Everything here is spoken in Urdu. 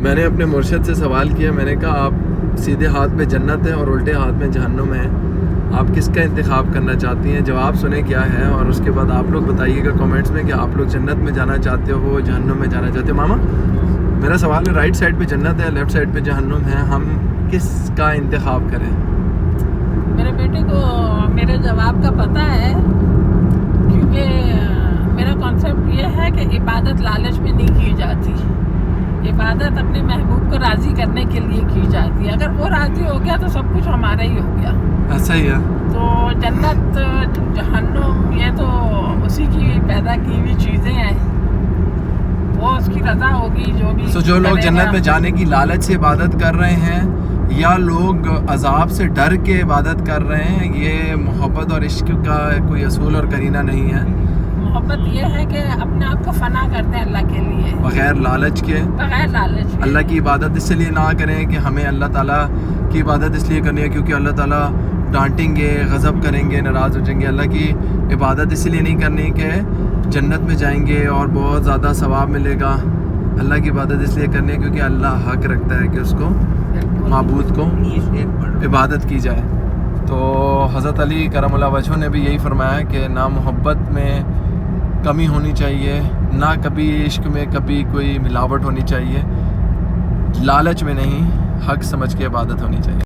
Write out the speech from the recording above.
میں نے اپنے مرشد سے سوال کیا، میں نے کہا آپ سیدھے ہاتھ پہ جنت ہے اور الٹے ہاتھ میں جہنم ہے، آپ کس کا انتخاب کرنا چاہتی ہیں؟ جواب سنیں کیا ہے، اور اس کے بعد آپ لوگ بتائیے گا کامنٹس میں کہ آپ لوگ جنت میں جانا چاہتے ہو جہنم میں جانا چاہتے ہو۔ ماما میرا سوال ہے، رائٹ سائڈ پہ جنت ہے، لیفٹ سائڈ پہ جہنم ہے، ہم کس کا انتخاب کریں؟ میرے بیٹے کو میرے جواب کا پتہ ہے، کیونکہ میرا کانسیپٹ یہ ہے کہ عبادت لالچ میں نہیں کی جاتی، عبادت اپنے محبوب کو راضی کرنے کے لیے کی جاتی ہے۔ اگر وہ راضی ہو گیا تو سب کچھ ہمارا ہی ہو گیا۔ ایسا ہی ہے۔ تو جنت جہنم یہ تو اسی کی پیدا کی ہوئی چیزیں ہیں، وہ اس کی رضا ہوگی جو بھی۔ جو لوگ جنت میں جانے کی لالچ سے عبادت کر رہے ہیں یا لوگ عذاب سے ڈر کے عبادت کر رہے ہیں، یہ محبت اور عشق کا کوئی اصول اور قرینہ نہیں ہے۔ محبت یہ ہے کہ اپنے آپ کو فنا کرتے ہیں اللہ کے لیے، بغیر لالچ کے، بغیر لالچ کے۔ اللہ کی عبادت اس لیے نہ کریں کہ ہمیں اللہ تعالیٰ کی عبادت اس لیے کرنی ہے کیونکہ اللہ تعالیٰ ڈانٹیں گے، غضب کریں گے، ناراض ہو جائیں گے۔ اللہ کی عبادت اس لیے نہیں کرنی کہ جنت میں جائیں گے اور بہت زیادہ ثواب ملے گا۔ اللہ کی عبادت اس لیے کرنی ہے کیونکہ اللہ حق رکھتا ہے کہ اس کو معبود کو عبادت کی جائے۔ تو حضرت علی کرم اللہ وجہہ نے بھی یہی فرمایا کہ نہ محبت میں کمی ہونی چاہیے، نہ کبھی عشق میں کبھی کوئی ملاوٹ ہونی چاہیے، لالچ میں نہیں، حق سمجھ کے عبادت ہونی چاہیے۔